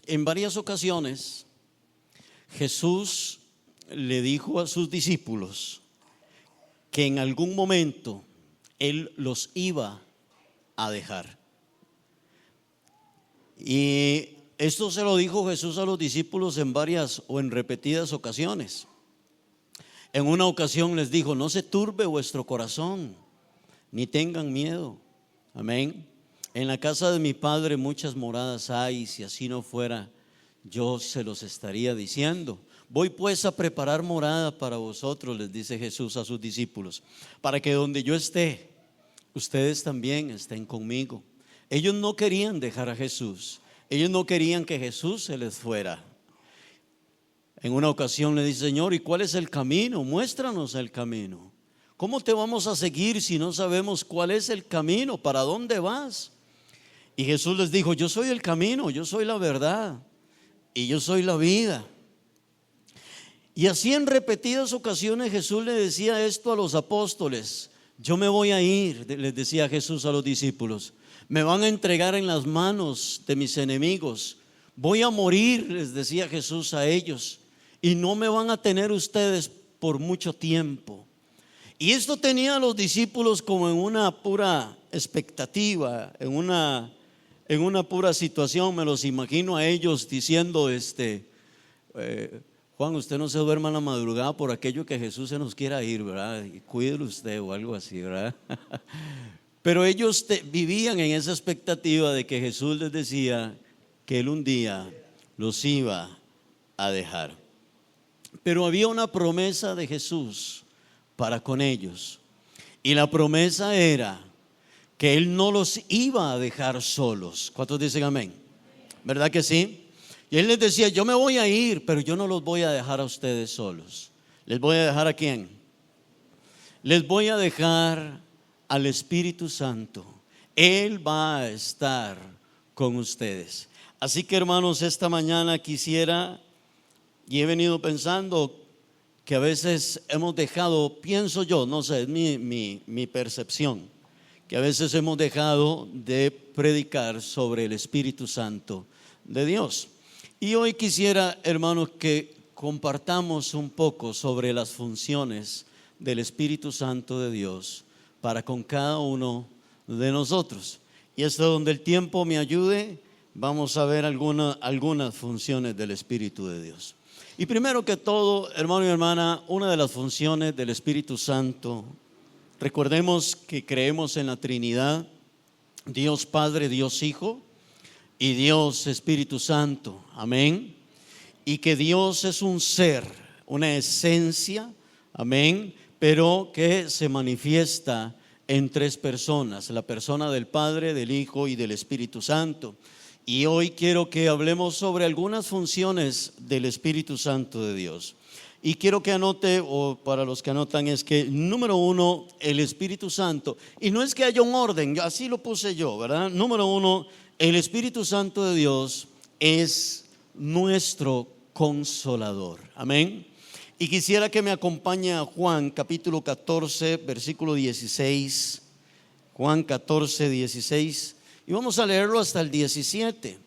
En varias ocasiones Jesús le dijo a sus discípulos que en algún momento Él los iba a dejar. Y esto se lo dijo Jesús a los discípulos en varias o en repetidas ocasiones. En una ocasión les dijo: no se turbe vuestro corazón, ni tengan miedo. Amén. En la casa de mi Padre muchas moradas hay, si así no fuera, yo se los estaría diciendo. Voy pues a preparar morada para vosotros, les dice Jesús a sus discípulos, para que donde yo esté, ustedes también estén conmigo. Ellos no querían dejar a Jesús, ellos no querían que Jesús se les fuera. En una ocasión le dice: Señor, ¿y cuál es el camino? Muéstranos el camino. ¿Cómo te vamos a seguir si no sabemos cuál es el camino? ¿Para dónde vas? Y Jesús les dijo: yo soy el camino, yo soy la verdad y yo soy la vida. Y así en repetidas ocasiones Jesús le decía esto a los apóstoles: yo me voy a ir, les decía Jesús a los discípulos, me van a entregar en las manos de mis enemigos, voy a morir, les decía Jesús a ellos, y no me van a tener ustedes por mucho tiempo. Y esto tenía a los discípulos como en una pura expectativa, en una pura situación. Me los imagino a ellos diciendo: Juan, usted no se duerma en la madrugada por aquello que Jesús se nos quiera ir, ¿verdad? Y cuídelo usted o algo así, ¿verdad? Pero ellos vivían en esa expectativa de que Jesús les decía que Él un día los iba a dejar. Pero había una promesa de Jesús para con ellos, y la promesa era que Él no los iba a dejar solos. ¿Cuántos dicen amén? ¿Verdad que sí? Y Él les decía: yo me voy a ir, pero yo no los voy a dejar a ustedes solos. ¿Les voy a dejar a quién? Les voy a dejar al Espíritu Santo. Él va a estar con ustedes. Así que, hermanos, esta mañana quisiera, y he venido pensando que a veces hemos dejado, pienso yo, no sé, es mi percepción, que a veces hemos dejado de predicar sobre el Espíritu Santo de Dios. Y hoy quisiera, hermanos, que compartamos un poco sobre las funciones del Espíritu Santo de Dios para con cada uno de nosotros. Y hasta donde el tiempo me ayude, vamos a ver algunas funciones del Espíritu de Dios. Y primero que todo, hermano y hermana, una de las funciones del Espíritu Santo, recordemos que creemos en la Trinidad: Dios Padre, Dios Hijo y Dios Espíritu Santo. Amén. Y que Dios es un ser, una esencia, amén, pero que se manifiesta en tres personas: la persona del Padre, del Hijo y del Espíritu Santo. Y hoy quiero que hablemos sobre algunas funciones del Espíritu Santo de Dios. Y quiero que anote, o para los que anotan, es que número uno, el Espíritu Santo, y no es que haya un orden, así lo puse yo, ¿verdad? Número uno, el Espíritu Santo de Dios es nuestro consolador. Amén. Y quisiera que me acompañe a Juan capítulo 14, versículo 16. Juan 14, 16. Y vamos a leerlo hasta el 17,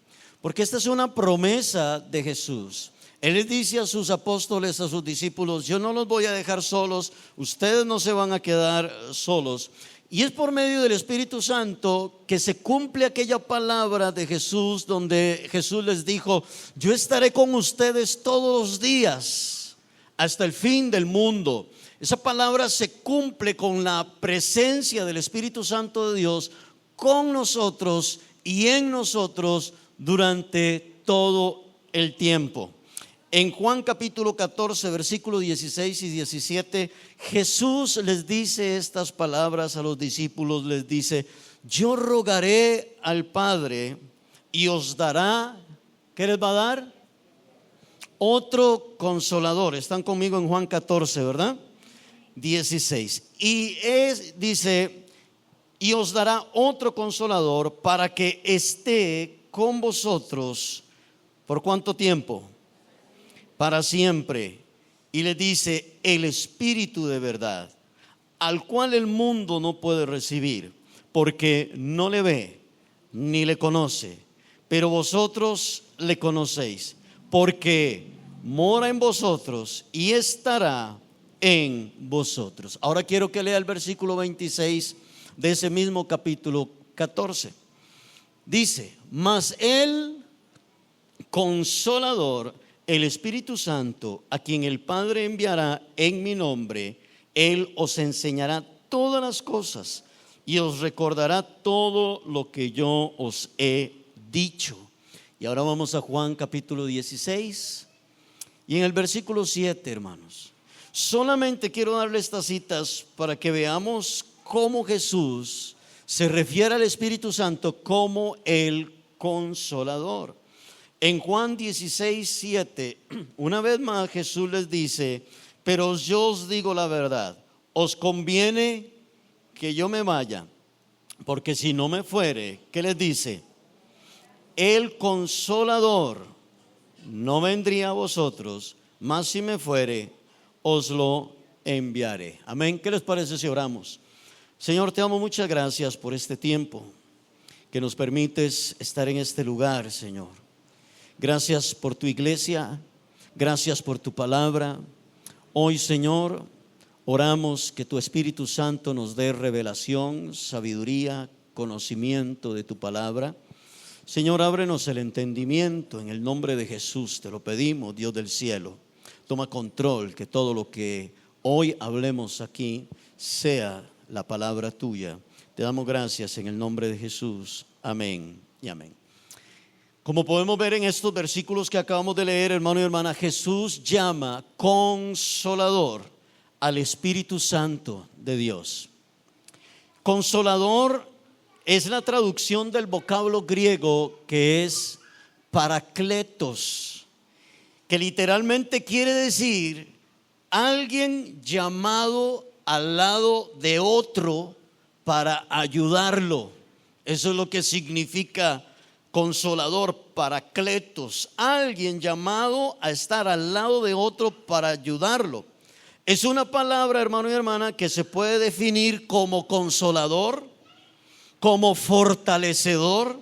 porque esta es una promesa de Jesús. Él les dice a sus apóstoles, a sus discípulos: yo no los voy a dejar solos, ustedes no se van a quedar solos. Y es por medio del Espíritu Santo que se cumple aquella palabra de Jesús, donde Jesús les dijo: yo estaré con ustedes todos los días hasta el fin del mundo. Esa palabra se cumple con la presencia del Espíritu Santo de Dios con nosotros y en nosotros durante todo el tiempo. En Juan capítulo 14, versículo 16 y 17, Jesús les dice estas palabras a los discípulos. Les dice: yo rogaré al Padre y os dará, ¿qué les va a dar? Otro consolador. Están conmigo en Juan 14, ¿verdad? 16. Y dice: y os dará otro consolador para que esté con vosotros. ¿Por cuánto tiempo? Para siempre. Y le dice: el Espíritu de verdad, al cual el mundo no puede recibir, porque no le ve ni le conoce, pero vosotros le conocéis, porque mora en vosotros y estará en vosotros. Ahora quiero que lea el versículo 26 de ese mismo capítulo 14. Dice: mas el Consolador, el Espíritu Santo, a quien el Padre enviará en mi nombre, Él os enseñará todas las cosas y os recordará todo lo que yo os he dicho. Y ahora vamos a Juan capítulo 16 y en el versículo 7, hermanos. Solamente quiero darle estas citas para que veamos cómo Jesús se refiere al Espíritu Santo como el Consolador. En Juan 16, 7, una vez más Jesús les dice: pero yo os digo la verdad, os conviene que yo me vaya, porque si no me fuere, ¿qué les dice? El Consolador no vendría a vosotros, mas si me fuere, os lo enviaré. Amén. ¿Qué les parece si oramos? Señor, te amo, muchas gracias por este tiempo que nos permites estar en este lugar, Señor. Gracias por tu iglesia, gracias por tu palabra. Hoy, Señor, oramos que tu Espíritu Santo nos dé revelación, sabiduría, conocimiento de tu palabra. Señor, ábrenos el entendimiento en el nombre de Jesús, te lo pedimos, Dios del cielo. Toma control, que todo lo que hoy hablemos aquí sea la palabra tuya. Te damos gracias en el nombre de Jesús. Amén y amén. Como podemos ver en estos versículos que acabamos de leer, hermano y hermana, Jesús llama Consolador al Espíritu Santo de Dios. Consolador es la traducción del vocablo griego que es Parakletos, que literalmente quiere decir alguien llamado al lado de otro para ayudarlo. Eso es lo que significa Consolador, Parakletos, alguien llamado a estar al lado de otro para ayudarlo. Es una palabra, hermano y hermana, que se puede definir como consolador, como fortalecedor,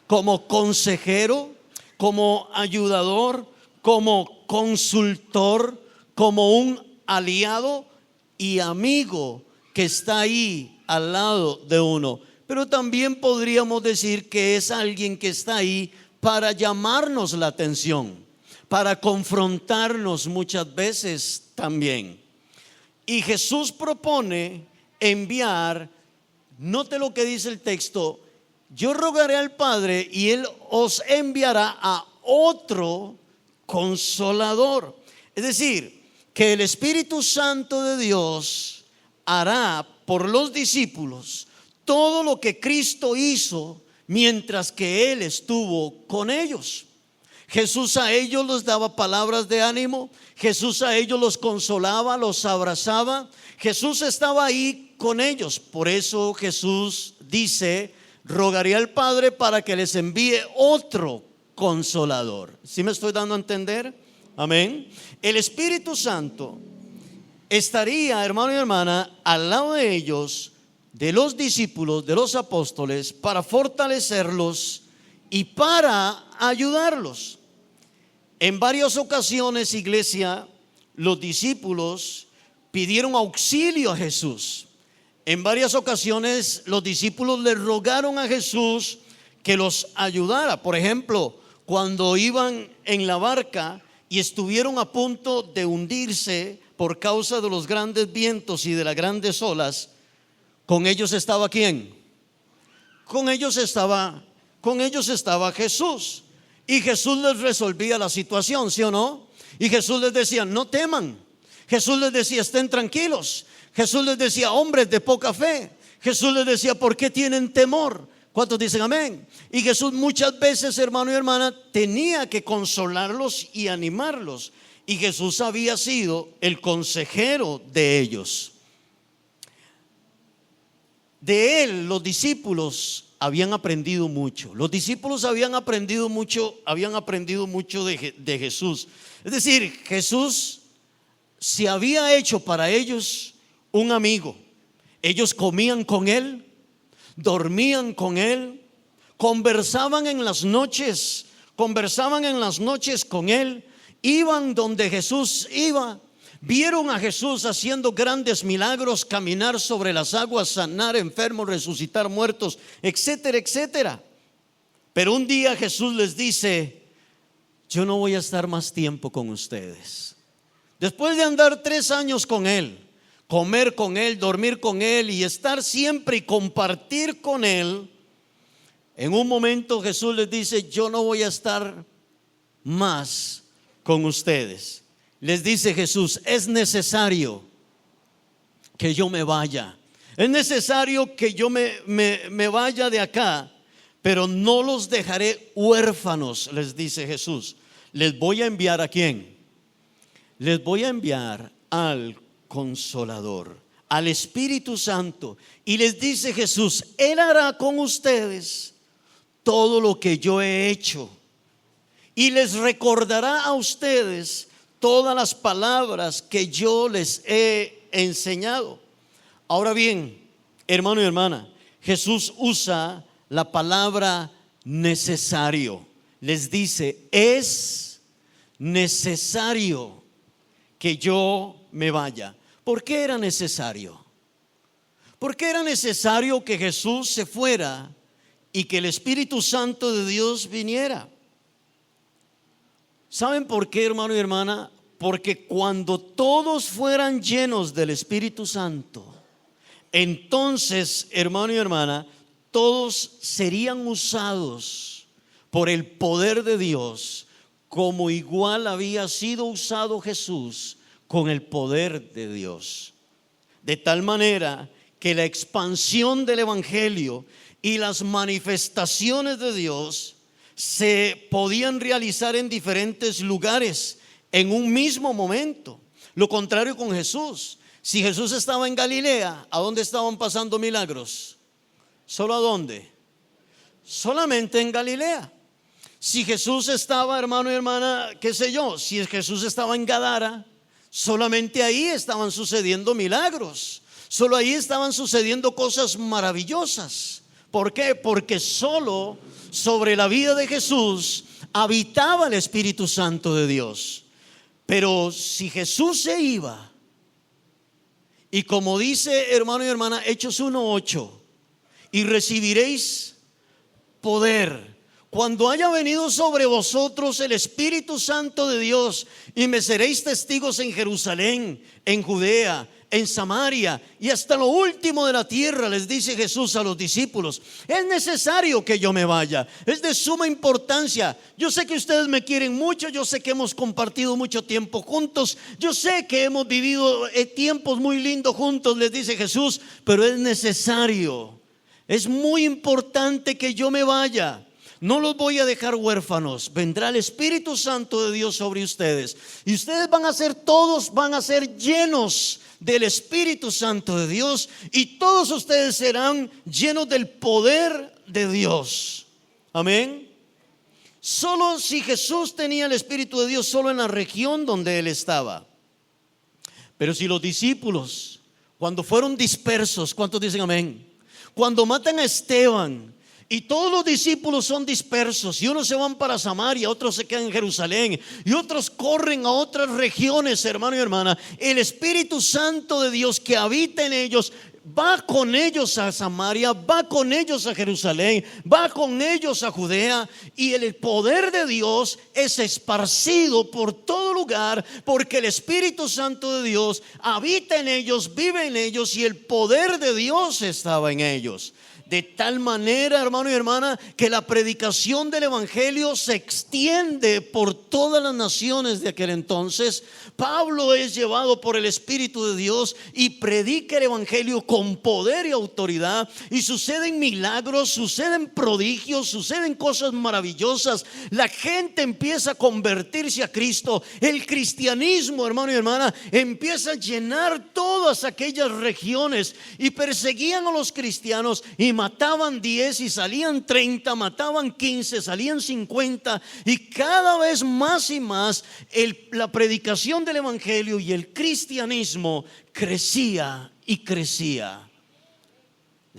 como consejero, como ayudador, como consultor, como un aliado y amigo que está ahí al lado de uno. Pero también podríamos decir que es alguien que está ahí para llamarnos la atención, para confrontarnos muchas veces también. Y Jesús propone enviar, note lo que dice el texto: yo rogaré al Padre y Él os enviará a otro Consolador. Es decir, que el Espíritu Santo de Dios hará por los discípulos todo lo que Cristo hizo mientras que Él estuvo con ellos. Jesús a ellos les daba palabras de ánimo, Jesús a ellos los consolaba, los abrazaba, Jesús estaba ahí con ellos. Por eso Jesús dice: rogaré al Padre para que les envíe otro Consolador. ¿Sí me estoy dando a entender? Amén. El Espíritu Santo estaría, hermano y hermana, al lado de ellos, de los discípulos, de los apóstoles, para fortalecerlos y para ayudarlos. En varias ocasiones, iglesia, los discípulos pidieron auxilio a Jesús. En varias ocasiones los discípulos le rogaron a Jesús que los ayudara. Por ejemplo, cuando iban en la barca y estuvieron a punto de hundirse por causa de los grandes vientos y de las grandes olas, ¿con ellos estaba quién? Con ellos estaba Jesús. Y Jesús les resolvía la situación, ¿sí o no? Y Jesús les decía: no teman. Jesús les decía: estén tranquilos. Jesús les decía: hombres de poca fe. Jesús les decía: ¿por qué tienen temor? ¿Cuántos dicen amén? Y Jesús muchas veces, hermano y hermana, tenía que consolarlos y animarlos. Y Jesús había sido el consejero de ellos. De él los discípulos habían aprendido mucho. Los discípulos habían aprendido mucho de Jesús. Es decir, Jesús se había hecho para ellos un amigo. Ellos comían con él, dormían con él, conversaban en las noches con él, iban donde Jesús iba, vieron a Jesús haciendo grandes milagros, caminar sobre las aguas, sanar enfermos, resucitar muertos, etcétera, etcétera. Pero un día Jesús les dice: yo no voy a estar más tiempo con ustedes. Después de andar 3 años con él, comer con él, dormir con él y estar siempre y compartir con él, en un momento Jesús les dice: yo no voy a estar más con ustedes. Les dice Jesús: es necesario que yo me vaya. Es necesario que yo me vaya de acá, pero no los dejaré huérfanos, les dice Jesús. Les voy a enviar ¿a quién? Les voy a enviar al Consolador, al Espíritu Santo. Y les dice Jesús: Él hará con ustedes todo lo que yo he hecho, y les recordará a ustedes todas las palabras que yo les he enseñado. Ahora bien, hermano y hermana, Jesús usa la palabra necesario. Les dice: es necesario que yo me vaya. ¿Por qué era necesario? ¿Por qué era necesario que Jesús se fuera y que el Espíritu Santo de Dios viniera? ¿Saben por qué, hermano y hermana? Porque cuando todos fueran llenos del Espíritu Santo, entonces, hermano y hermana, todos serían usados por el poder de Dios, como igual había sido usado Jesús con el poder de Dios. De tal manera que la expansión del Evangelio y las manifestaciones de Dios se podían realizar en diferentes lugares en un mismo momento. Lo contrario con Jesús. Si Jesús estaba en Galilea, ¿a dónde estaban pasando milagros? ¿Solo a dónde? Solamente en Galilea. Si Jesús estaba, hermano y hermana, qué sé yo, si Jesús estaba en Gadara, solamente ahí estaban sucediendo milagros. Solo ahí estaban sucediendo cosas maravillosas. ¿Por qué? Porque solo sobre la vida de Jesús habitaba el Espíritu Santo de Dios. Pero si Jesús se iba, y como dice, hermano y hermana, Hechos 1:8, y recibiréis poder cuando haya venido sobre vosotros el Espíritu Santo de Dios, y me seréis testigos en Jerusalén, en Judea, en Samaria y hasta lo último de la tierra. Les dice Jesús a los discípulos: es necesario que yo me vaya, es de suma importancia. Yo sé que ustedes me quieren mucho, yo sé que hemos compartido mucho tiempo juntos, yo sé que hemos vivido tiempos muy lindos juntos, les dice Jesús, pero es necesario, es muy importante que yo me vaya. No los voy a dejar huérfanos. Vendrá el Espíritu Santo de Dios sobre ustedes, y ustedes van a ser, todos van a ser llenos del Espíritu Santo de Dios, y todos ustedes serán llenos del poder de Dios. Amén. Solo si Jesús tenía el Espíritu de Dios solo en la región donde Él estaba. Pero si los discípulos, cuando fueron dispersos, ¿cuántos dicen amén? Cuando matan a Esteban, y todos los discípulos son dispersos, y unos se van para Samaria, otros se quedan en Jerusalén, y otros corren a otras regiones, hermano y hermana, el Espíritu Santo de Dios que habita en ellos va con ellos a Samaria, va con ellos a Jerusalén, va con ellos a Judea, y el poder de Dios es esparcido por todo lugar, porque el Espíritu Santo de Dios habita en ellos, vive en ellos, y el poder de Dios estaba en ellos. De tal manera, hermano y hermana, que la predicación del Evangelio se extiende por todas las naciones de aquel entonces. Pablo es llevado por el Espíritu de Dios y predica el Evangelio con poder y autoridad, y suceden milagros, suceden prodigios, suceden cosas maravillosas. La gente empieza a convertirse a Cristo. El cristianismo, hermano y hermana, empieza a llenar todas aquellas regiones, y perseguían a los cristianos y mataban 10 y salían 30, mataban 15, salían 50, y cada vez más y más la predicación del Evangelio y el cristianismo crecía y crecía.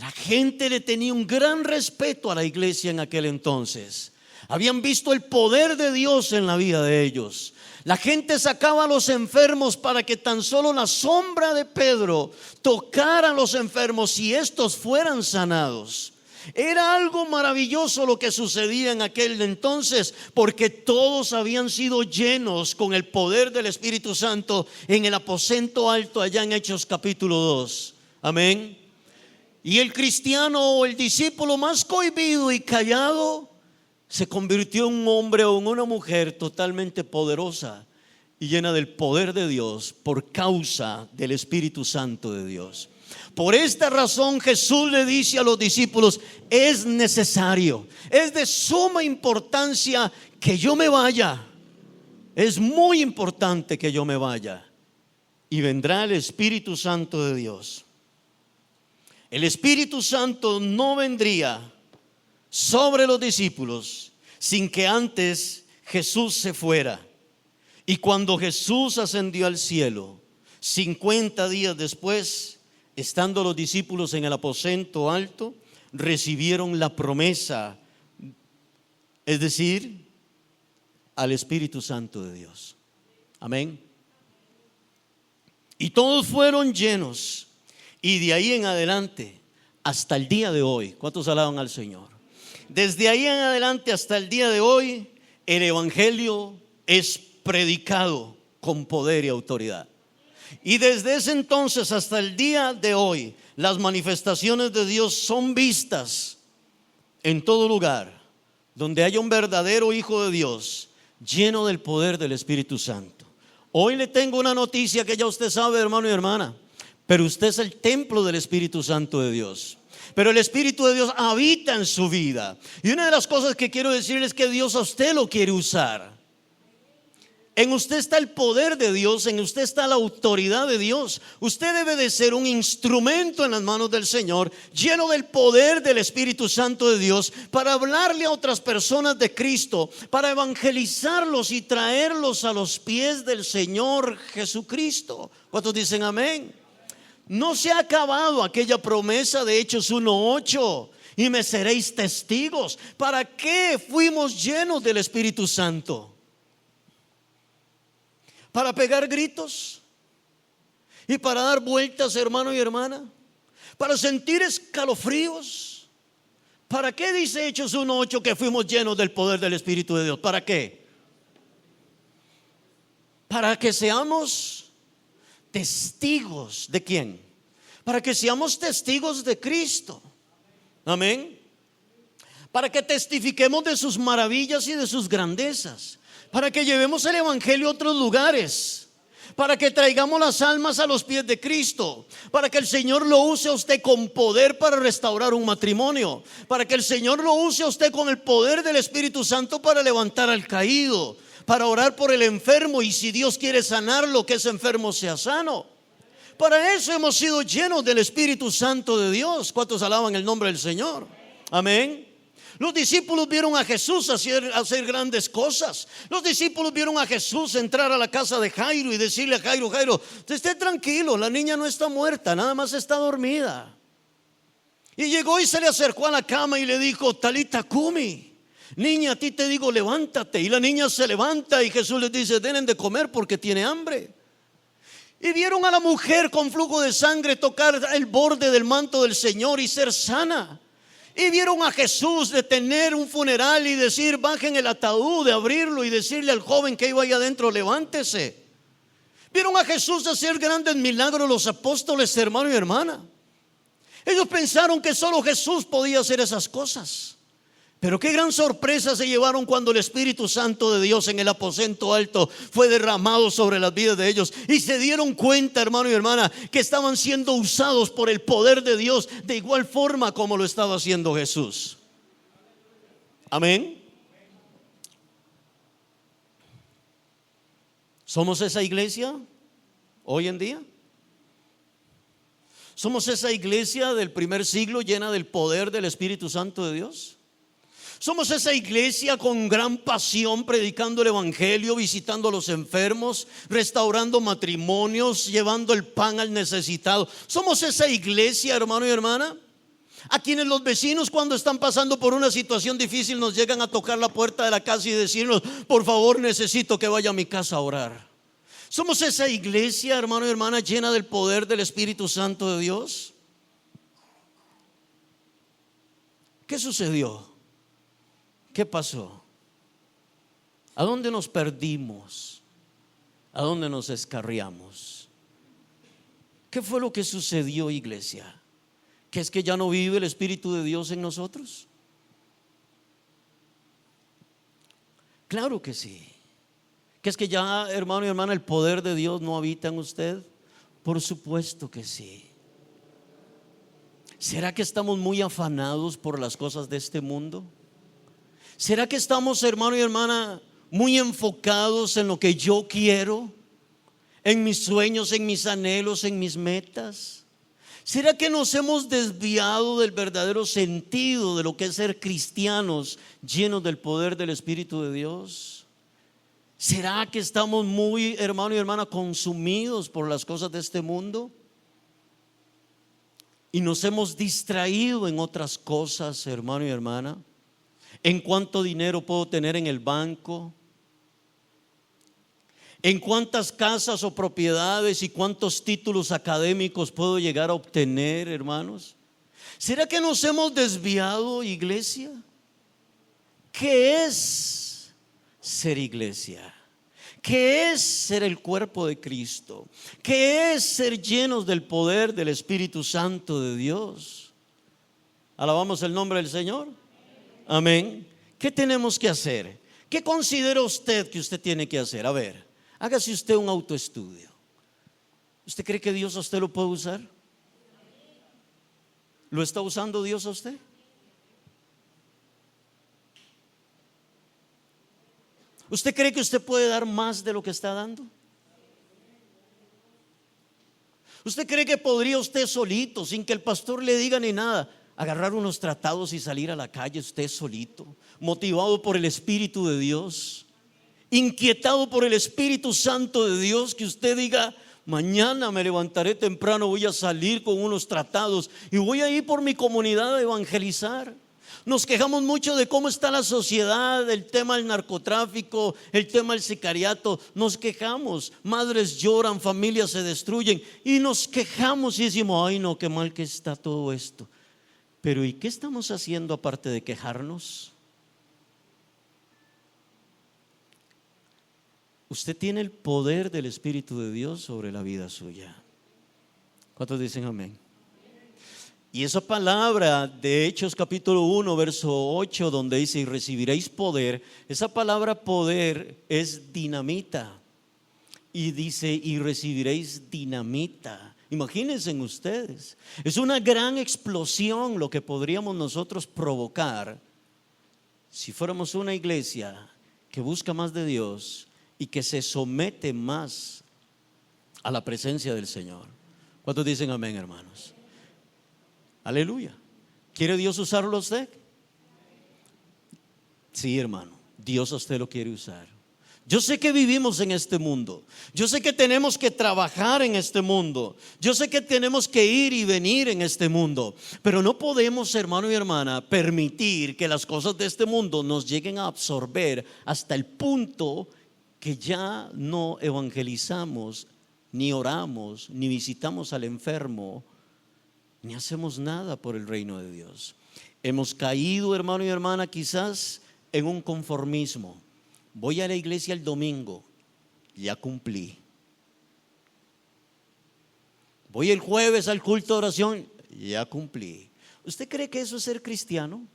La gente le tenía un gran respeto a la iglesia en aquel entonces. Habían visto el poder de Dios en la vida de ellos. La gente sacaba a los enfermos para que tan solo la sombra de Pedro tocara a los enfermos y estos fueran sanados. Era algo maravilloso lo que sucedía en aquel entonces, porque todos habían sido llenos con el poder del Espíritu Santo en el aposento alto allá en Hechos capítulo 2. Amén. Y el cristiano o el discípulo más cohibido y callado se convirtió en un hombre o en una mujer totalmente poderosa y llena del poder de Dios por causa del Espíritu Santo de Dios. Por esta razón Jesús le dice a los discípulos: es necesario, es de suma importancia que yo me vaya. Es muy importante que yo me vaya. Y vendrá el Espíritu Santo de Dios. El Espíritu Santo no vendría sobre los discípulos sin que antes Jesús se fuera. Y cuando Jesús ascendió al cielo, 50 días después, estando los discípulos en el aposento alto, recibieron la promesa, es decir, al Espíritu Santo de Dios. Amén. Y todos fueron llenos. Y de ahí en adelante hasta el día de hoy, ¿cuántos alaban al Señor? Desde ahí en adelante hasta el día de hoy, el evangelio es predicado con poder y autoridad. Y desde ese entonces hasta el día de hoy, las manifestaciones de Dios son vistas en todo lugar donde haya un verdadero hijo de Dios lleno del poder del Espíritu Santo. Hoy le tengo una noticia que ya usted sabe, hermano y hermana, pero usted es el templo del Espíritu Santo de Dios. Pero el Espíritu de Dios habita en su vida. Y una de las cosas que quiero decirles es que Dios a usted lo quiere usar. En usted está el poder de Dios, en usted está la autoridad de Dios. Usted debe de ser un instrumento en las manos del Señor, lleno del poder del Espíritu Santo de Dios, para hablarle a otras personas de Cristo, para evangelizarlos y traerlos a los pies del Señor Jesucristo. ¿Cuántos dicen amén? No se ha acabado aquella promesa de Hechos 1:8, y me seréis testigos. ¿Para qué fuimos llenos del Espíritu Santo? ¿Para pegar gritos? ¿Y para dar vueltas, hermano y hermana? ¿Para sentir escalofríos? ¿Para qué dice Hechos 1:8 que fuimos llenos del poder del Espíritu de Dios? ¿Para qué? Para que seamos testigos ¿de quién? Para que seamos testigos de Cristo. Amén. Para que testifiquemos de sus maravillas y de sus grandezas. Para que llevemos el evangelio a otros lugares. Para que traigamos las almas a los pies de Cristo. Para que el Señor lo use a usted con poder para restaurar un matrimonio. Para que el Señor lo use a usted con el poder del Espíritu Santo para levantar al caído. Para orar por el enfermo, y si Dios quiere sanarlo, que ese enfermo sea sano. Para eso hemos sido llenos del Espíritu Santo de Dios. ¿Cuántos alaban el nombre del Señor? Amén. Los discípulos vieron a Jesús hacer grandes cosas. Los discípulos vieron a Jesús entrar a la casa de Jairo y decirle a Jairo: Jairo, esté tranquilo, la niña no está muerta, nada más está dormida. Y llegó y se le acercó a la cama y le dijo: Talita cumi, niña, a ti te digo, levántate. Y la niña se levanta y Jesús les dice: denle de comer porque tiene hambre. Y vieron a la mujer con flujo de sangre tocar el borde del manto del Señor y ser sana. Y vieron a Jesús detener un funeral y decir: bajen el ataúd, de abrirlo y decirle al joven que iba ahí adentro: levántese. Vieron a Jesús hacer grandes milagros, los apóstoles, hermano y hermana. Ellos pensaron que solo Jesús podía hacer esas cosas. Pero qué gran sorpresa se llevaron cuando el Espíritu Santo de Dios en el aposento alto fue derramado sobre las vidas de ellos. Y se dieron cuenta, hermano y hermana, que estaban siendo usados por el poder de Dios de igual forma como lo estaba haciendo Jesús. Amén. ¿Somos esa iglesia hoy en día? ¿Somos esa iglesia del primer siglo llena del poder del Espíritu Santo de Dios? Somos esa iglesia con gran pasión predicando el evangelio, visitando a los enfermos, restaurando matrimonios, llevando el pan al necesitado. Somos esa iglesia, hermano y hermana. A quienes los vecinos, cuando están pasando por una situación difícil, nos llegan a tocar la puerta de la casa y decirnos: por favor, necesito que vaya a mi casa a orar. Somos esa iglesia, hermano y hermana, llena del poder del Espíritu Santo de Dios. ¿Qué sucedió? ¿Qué pasó? ¿A dónde nos perdimos? ¿A dónde nos descarriamos? ¿Qué fue lo que sucedió, iglesia? ¿Que es que ya no vive el Espíritu de Dios en nosotros? Claro que sí. ¿Que es que ya, hermano y hermana, el poder de Dios no habita en usted? Por supuesto que sí. ¿Será que estamos muy afanados por las cosas de este mundo? ¿Será que estamos, hermano y hermana, muy enfocados en lo que yo quiero? En mis sueños, en mis anhelos, en mis metas. ¿Será que nos hemos desviado del verdadero sentido de lo que es ser cristianos llenos del poder del Espíritu de Dios? ¿Será que estamos muy, hermano y hermana, consumidos por las cosas de este mundo? Y nos hemos distraído en otras cosas, hermano y hermana. ¿En cuánto dinero puedo tener en el banco? ¿En cuántas casas o propiedades y cuántos títulos académicos puedo llegar a obtener, hermanos? ¿Será que nos hemos desviado, iglesia? ¿Qué es ser iglesia? ¿Qué es ser el cuerpo de Cristo? ¿Qué es ser llenos del poder del Espíritu Santo de Dios? ¿Alabamos el nombre del Señor? Amén. ¿Qué tenemos que hacer? ¿Qué considera usted que usted tiene que hacer? A ver, hágase usted un autoestudio. ¿Usted cree que Dios a usted lo puede usar? ¿Lo está usando Dios a usted? ¿Usted cree que usted puede dar más de lo que está dando? ¿Usted cree que podría usted solito, sin que el pastor le diga ni nada, agarrar unos tratados y salir a la calle usted solito, motivado por el Espíritu de Dios, inquietado por el Espíritu Santo de Dios, que usted diga: mañana me levantaré temprano, voy a salir con unos tratados y voy a ir por mi comunidad a evangelizar? Nos quejamos mucho de cómo está la sociedad, el tema del narcotráfico, el tema del sicariato. Nos quejamos, madres lloran, familias se destruyen y nos quejamos y decimos: ay no, qué mal que está todo esto. Pero ¿y qué estamos haciendo aparte de quejarnos? Usted tiene el poder del Espíritu de Dios sobre la vida suya. ¿Cuántos dicen amén? Y esa palabra de Hechos capítulo 1 verso 8, donde dice: y recibiréis poder, esa palabra poder es dinamita. Y dice: y recibiréis dinamita. Imagínense ustedes, es una gran explosión lo que podríamos nosotros provocar si fuéramos una iglesia que busca más de Dios y que se somete más a la presencia del Señor. ¿Cuántos dicen amén, hermanos? Aleluya. ¿Quiere Dios usarlo a usted? Sí, hermano, Dios a usted lo quiere usar. Yo sé que vivimos en este mundo. Yo sé que tenemos que trabajar en este mundo. Yo sé que tenemos que ir y venir en este mundo. Pero no podemos, hermano y hermana, permitir que las cosas de este mundo nos lleguen a absorber hasta el punto que ya no evangelizamos, ni oramos, ni visitamos al enfermo, ni hacemos nada por el reino de Dios. Hemos caído, hermano y hermana, quizás en un conformismo. Voy a la iglesia el domingo, ya cumplí. Voy el jueves al culto de oración, ya cumplí. ¿Usted cree que eso es ser cristiano?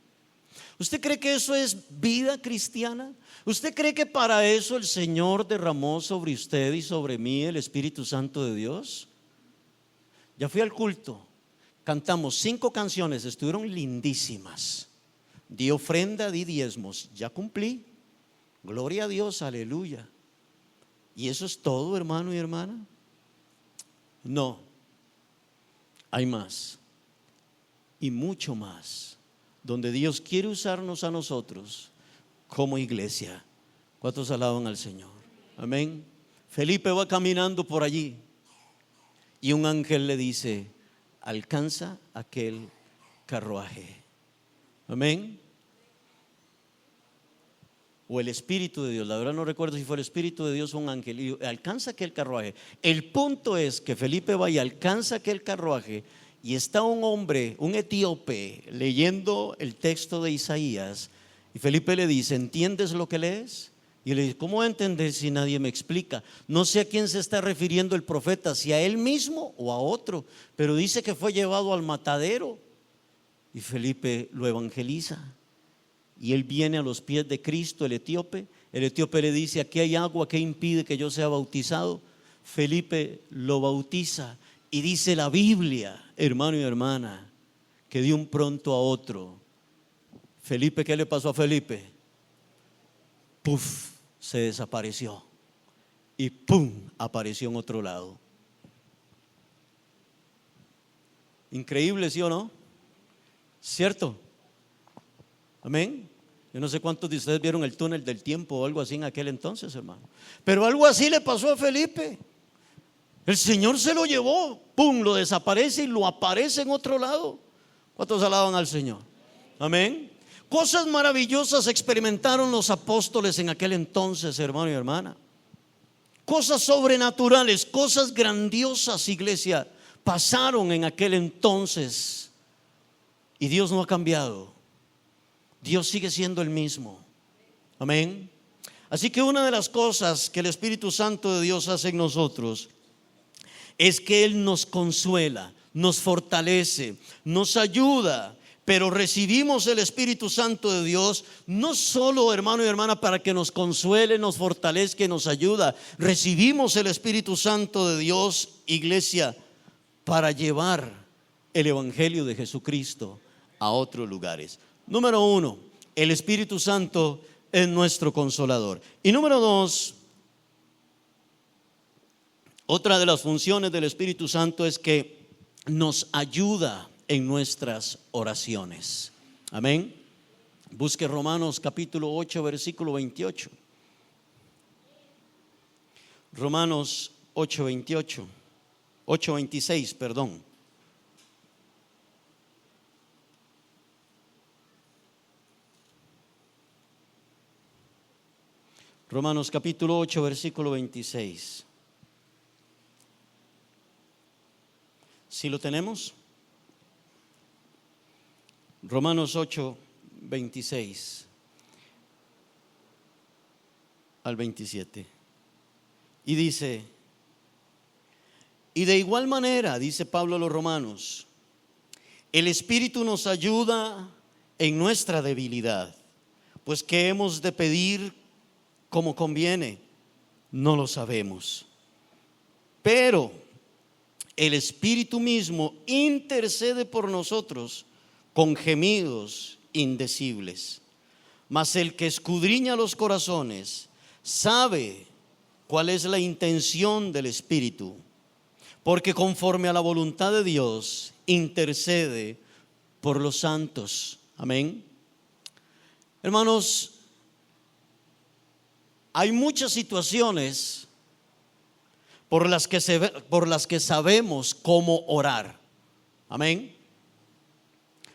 ¿Usted cree que eso es vida cristiana? ¿Usted cree que para eso el Señor derramó sobre usted y sobre mí el Espíritu Santo de Dios? Ya fui al culto, cantamos 5 canciones, estuvieron lindísimas. Di ofrenda, di diezmos, ya cumplí. Gloria a Dios, aleluya. ¿Y eso es todo, hermano y hermana? No, hay más y mucho más, donde Dios quiere usarnos a nosotros como iglesia. ¿Cuántos alaban al Señor? Amén. Felipe va caminando por allí y un ángel le dice: alcanza aquel carruaje. Amén. O el Espíritu de Dios, la verdad no recuerdo si fue el Espíritu de Dios o un ángel, y alcanza aquel carruaje. El punto es que Felipe va y alcanza aquel carruaje, y está un hombre, un etíope, leyendo el texto de Isaías, y Felipe le dice: ¿entiendes lo que lees? Y le dice: ¿cómo entender si nadie me explica? No sé a quién se está refiriendo el profeta, si a él mismo o a otro, pero dice que fue llevado al matadero. Y Felipe lo evangeliza. Y él viene a los pies de Cristo, el etíope. El etíope le dice: aquí hay agua, ¿qué impide que yo sea bautizado? Felipe lo bautiza. Y dice la Biblia, hermano y hermana, que de un pronto a otro, Felipe, ¿qué le pasó a Felipe? Puf, se desapareció. Y pum, apareció en otro lado. Increíble, ¿sí o no? ¿Cierto? Amén. Yo no sé cuántos de ustedes vieron el túnel del tiempo o algo así en aquel entonces, hermano. Pero algo así le pasó a Felipe. El Señor se lo llevó, pum, lo desaparece y lo aparece en otro lado. ¿Cuántos alaban al Señor? Amén. Cosas maravillosas experimentaron los apóstoles en aquel entonces, hermano y hermana. Cosas sobrenaturales, cosas grandiosas, iglesia, pasaron en aquel entonces. Y Dios no ha cambiado. Dios sigue siendo el mismo. Amén. Así que una de las cosas que el Espíritu Santo de Dios hace en nosotros es que Él nos consuela, nos fortalece, nos ayuda. Pero recibimos el Espíritu Santo de Dios no solo, hermano y hermana, para que nos consuele, nos fortalezca y nos ayuda. Recibimos el Espíritu Santo de Dios, iglesia, para llevar el Evangelio de Jesucristo a otros lugares. Número 1, el Espíritu Santo es nuestro consolador. Y número 2, otra de las funciones del Espíritu Santo es que nos ayuda en nuestras oraciones. Amén. Busque Romanos capítulo 8, versículo 28. Romanos 8:28, 8:26, perdón. Romanos capítulo 8, versículo 26. ¿Sí lo tenemos? Romanos 8, 26 al 27. Y dice: y de igual manera, dice Pablo a los romanos, el Espíritu nos ayuda en nuestra debilidad, pues ¿qué hemos de pedir como conviene? No lo sabemos. Pero el Espíritu mismo intercede por nosotros con gemidos indecibles. Mas el que escudriña los corazones sabe cuál es la intención del Espíritu, porque conforme a la voluntad de Dios intercede por los santos. Amén. Hermanos, hay muchas situaciones por las que sabemos cómo orar. Amén.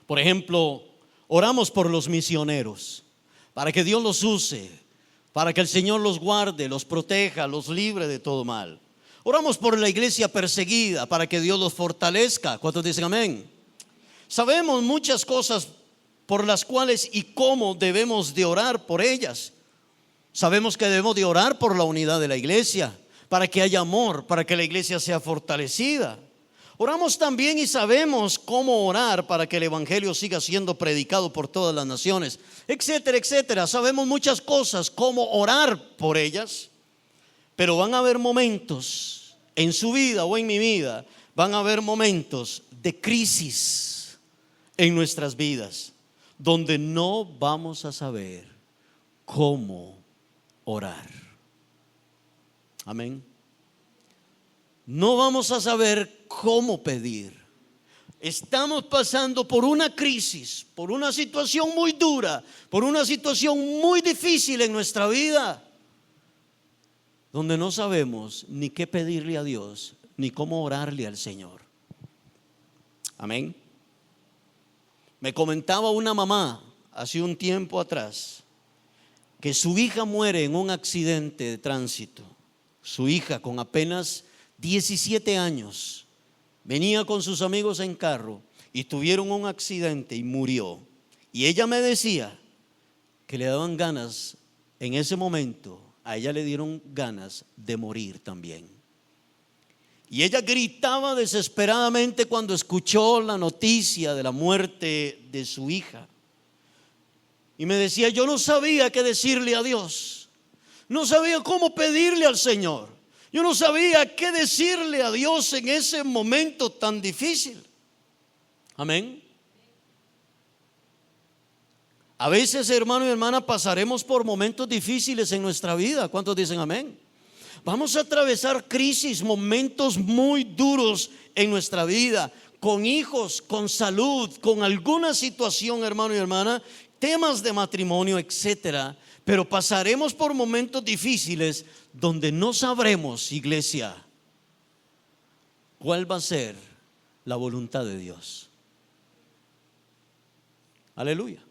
Por ejemplo, oramos por los misioneros, para que Dios los use, para que el Señor los guarde, los proteja, los libre de todo mal. Oramos por la iglesia perseguida, para que Dios los fortalezca. ¿Cuántos dicen amén? Sabemos muchas cosas por las cuales y cómo debemos de orar por ellas. Sabemos que debemos de orar por la unidad de la iglesia, para que haya amor, para que la iglesia sea fortalecida. Oramos también y sabemos cómo orar para que el evangelio siga siendo predicado por todas las naciones, etcétera, etcétera. Sabemos muchas cosas, cómo orar por ellas. Pero van a haber momentos en su vida o en mi vida, van a haber momentos de crisis en nuestras vidas, donde no vamos a saber cómo orar. Amén. No vamos a saber cómo pedir. Estamos pasando por una crisis, por una situación muy dura, por una situación muy difícil en nuestra vida, donde no sabemos ni qué pedirle a Dios, ni cómo orarle al Señor. Amén. Me comentaba una mamá hace un tiempo atrás que su hija muere en un accidente de tránsito. Su hija, con apenas 17 años, venía con sus amigos en carro y tuvieron un accidente y murió. Y ella me decía que le daban ganas, en ese momento, a ella le dieron ganas de morir también. Y ella gritaba desesperadamente cuando escuchó la noticia de la muerte de su hija. Y me decía, yo no sabía qué decirle a Dios. No sabía cómo pedirle al Señor. Yo no sabía qué decirle a Dios en ese momento tan difícil. Amén. A veces, hermano y hermana, pasaremos por momentos difíciles en nuestra vida. ¿Cuántos dicen amén? Vamos a atravesar crisis, momentos muy duros en nuestra vida, con hijos, con salud, con alguna situación, hermano y hermana, temas de matrimonio, etcétera. Pero pasaremos por momentos difíciles donde no sabremos, iglesia, cuál va a ser la voluntad de Dios. Aleluya.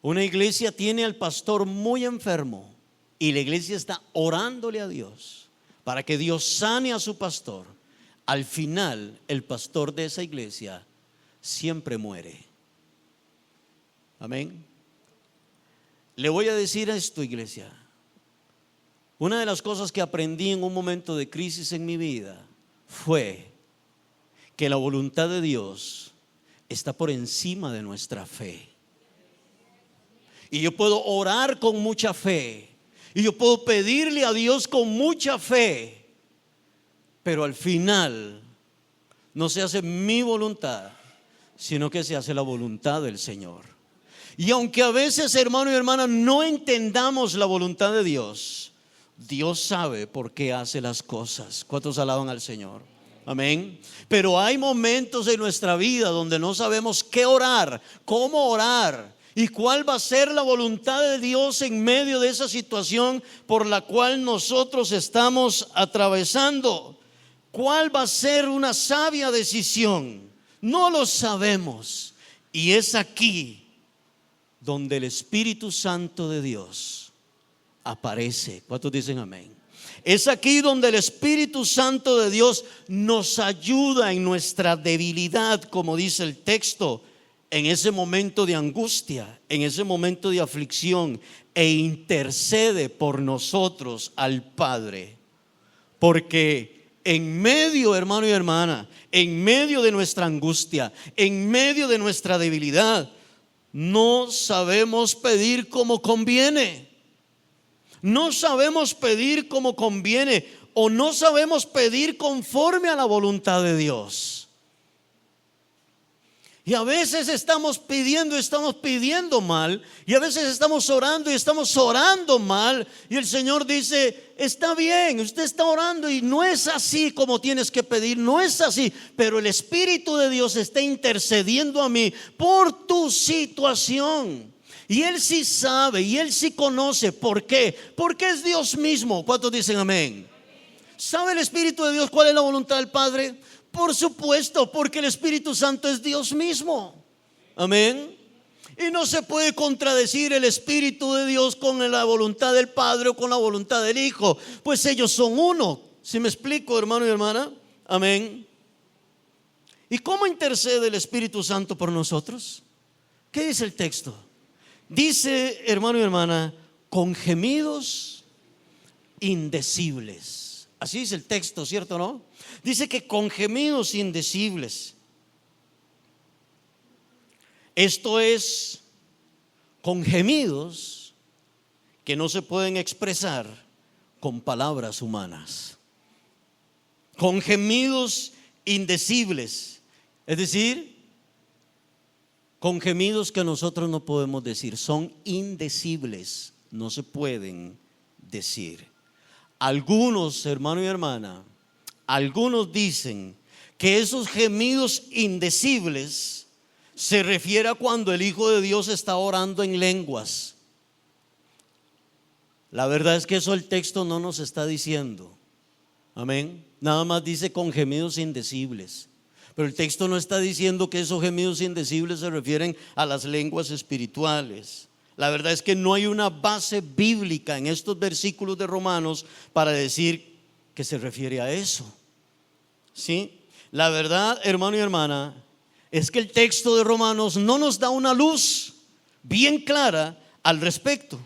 Una iglesia tiene al pastor muy enfermo y la iglesia está orándole a Dios para que Dios sane a su pastor. Al final, el pastor de esa iglesia siempre muere. Amén. Le voy a decir esto, iglesia. Una de las cosas que aprendí en un momento de crisis en mi vida fue que la voluntad de Dios está por encima de nuestra fe. Y yo puedo orar con mucha fe. Y yo puedo pedirle a Dios con mucha fe. Pero al final no se hace mi voluntad, sino que se hace la voluntad del Señor. Y aunque a veces, hermano y hermana, no entendamos la voluntad de Dios, Dios sabe por qué hace las cosas. ¿Cuántos alaban al Señor? Amén. Pero hay momentos en nuestra vida donde no sabemos qué orar, cómo orar y cuál va a ser la voluntad de Dios en medio de esa situación por la cual nosotros estamos atravesando. ¿Cuál va a ser una sabia decisión? No lo sabemos. Y es aquí donde el Espíritu Santo de Dios aparece. ¿Cuántos dicen amén? Es aquí donde el Espíritu Santo de Dios nos ayuda en nuestra debilidad, como dice el texto, en ese momento de angustia, en ese momento de aflicción, e intercede por nosotros al Padre. Porque en medio, hermano y hermana, en medio de nuestra angustia, en medio de nuestra debilidad, no sabemos pedir como conviene. No sabemos pedir como conviene, o no sabemos pedir conforme a la voluntad de Dios. Y a veces estamos pidiendo mal, y a veces estamos orando y estamos orando mal, y el Señor dice, está bien, usted está orando y no es así como tienes que pedir, no es así, pero el Espíritu de Dios está intercediendo a mí por tu situación. Y Él sí sabe y Él sí conoce. ¿Por qué? Porque es Dios mismo. ¿Cuántos dicen amén? ¿Sabe el Espíritu de Dios cuál es la voluntad del Padre? Por supuesto, porque el Espíritu Santo es Dios mismo. Amén. Y no se puede contradecir el Espíritu de Dios con la voluntad del Padre o con la voluntad del Hijo, pues ellos son uno. ¿Sí me explico, hermano y hermana? Amén. ¿Y cómo intercede el Espíritu Santo por nosotros? ¿Qué dice el texto? Dice, hermano y hermana, con gemidos indecibles. Así dice el texto, ¿cierto o no? Dice que con gemidos indecibles. Esto es, con gemidos que no se pueden expresar con palabras humanas. Con gemidos indecibles. Es decir, con gemidos que nosotros no podemos decir, son indecibles, no se pueden decir. Algunos, hermano y hermana, algunos dicen que esos gemidos indecibles se refiere a cuando el Hijo de Dios está orando en lenguas. La verdad es que eso el texto no nos está diciendo. Amén. Nada más dice con gemidos indecibles. Pero el texto no está diciendo que esos gemidos indecibles se refieren a las lenguas espirituales. La verdad es que no hay una base bíblica en estos versículos de Romanos para decir que se refiere a eso. ¿Sí? La verdad, hermano y hermana, es que el texto de Romanos no nos da una luz bien clara al respecto.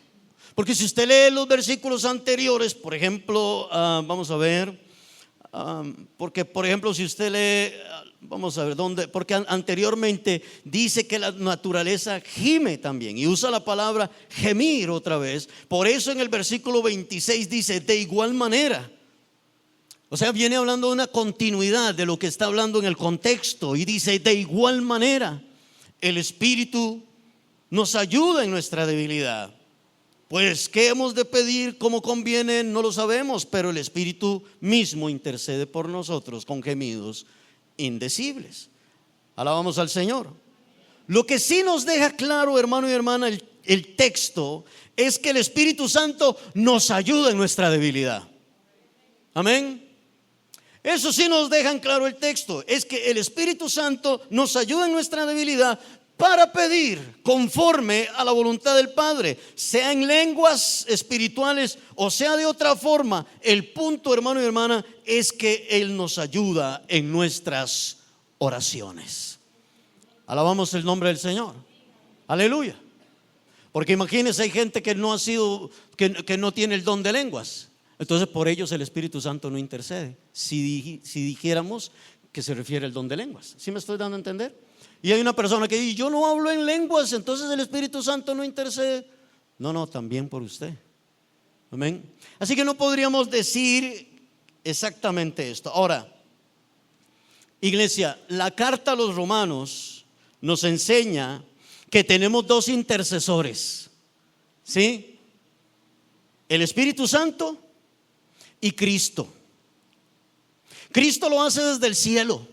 Porque si usted lee los versículos anteriores, por ejemplo, vamos a ver, porque por ejemplo si usted lee, vamos a ver dónde, porque anteriormente dice que la naturaleza gime también y usa la palabra gemir otra vez. Por eso en el versículo 26 dice de igual manera. O sea, viene hablando de una continuidad de lo que está hablando en el contexto y dice de igual manera el Espíritu nos ayuda en nuestra debilidad. Pues qué hemos de pedir como conviene no lo sabemos, pero el Espíritu mismo intercede por nosotros con gemidos indecibles. Alabamos al Señor. Lo que sí nos deja claro, hermano y hermana, el texto es que el Espíritu Santo nos ayuda en nuestra debilidad. Amén. Eso sí nos deja en claro el texto, es que el Espíritu Santo nos ayuda en nuestra debilidad para pedir conforme a la voluntad del Padre, sea en lenguas espirituales o sea de otra forma. El punto, hermano y hermana, es que Él nos ayuda en nuestras oraciones. Alabamos el nombre del Señor. Aleluya. Porque imagínense, hay gente que no ha sido, que no tiene el don de lenguas. Entonces por ellos el Espíritu Santo no intercede. Si dijéramos que se refiere al don de lenguas. ¿Sí me estoy dando a entender? Y hay una persona que dice yo no hablo en lenguas, entonces el Espíritu Santo no intercede. No, también por usted. Amén. Así que no podríamos decir exactamente esto. Ahora, iglesia, la carta a los Romanos nos enseña que tenemos dos intercesores. ¿Sí? El Espíritu Santo y Cristo. Cristo lo hace desde el cielo.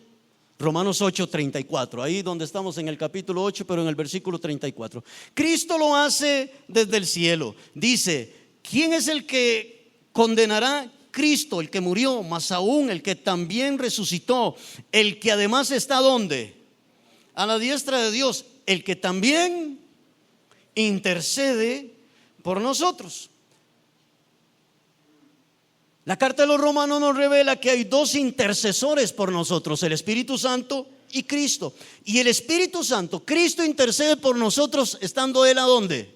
Romanos 8:34, ahí donde estamos en el capítulo 8, pero en el versículo 34. Cristo lo hace desde el cielo. Dice, ¿quién es el que condenará? Cristo, el que murió, más aún el que también resucitó, el que además está ¿dónde? A la diestra de Dios, el que también intercede por nosotros. La carta de los Romanos nos revela que hay dos intercesores por nosotros, el Espíritu Santo y Cristo. Y el Espíritu Santo, Cristo intercede por nosotros estando Él ¿a dónde?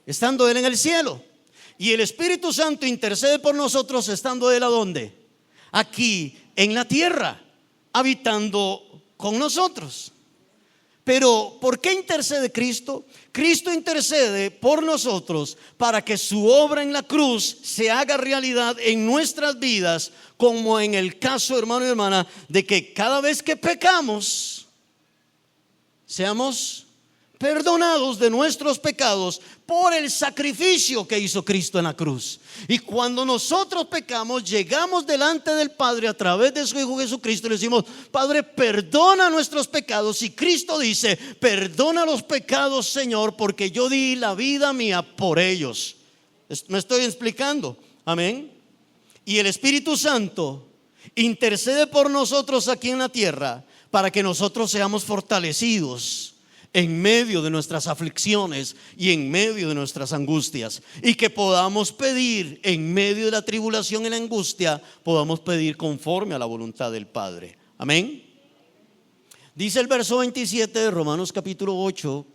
Estando Él en el cielo. Y el Espíritu Santo intercede por nosotros estando Él ¿a dónde? Aquí en la tierra, habitando con nosotros. Pero ¿por qué intercede Cristo? Cristo intercede por nosotros para que su obra en la cruz se haga realidad en nuestras vidas, como en el caso, hermano y hermana, de que cada vez que pecamos seamos perdonados de nuestros pecados por el sacrificio que hizo Cristo en la cruz. Y cuando nosotros pecamos, llegamos delante del Padre a través de su Hijo Jesucristo y le decimos, Padre, perdona nuestros pecados. Y Cristo dice, perdona los pecados, Señor, porque yo di la vida mía por ellos. ¿Me estoy explicando? Amén. Y el Espíritu Santo intercede por nosotros aquí en la tierra para que nosotros seamos fortalecidos en medio de nuestras aflicciones y en medio de nuestras angustias, y que podamos pedir en medio de la tribulación y la angustia, podamos pedir conforme a la voluntad del Padre. Amén. Dice el verso 27 de Romanos capítulo 8,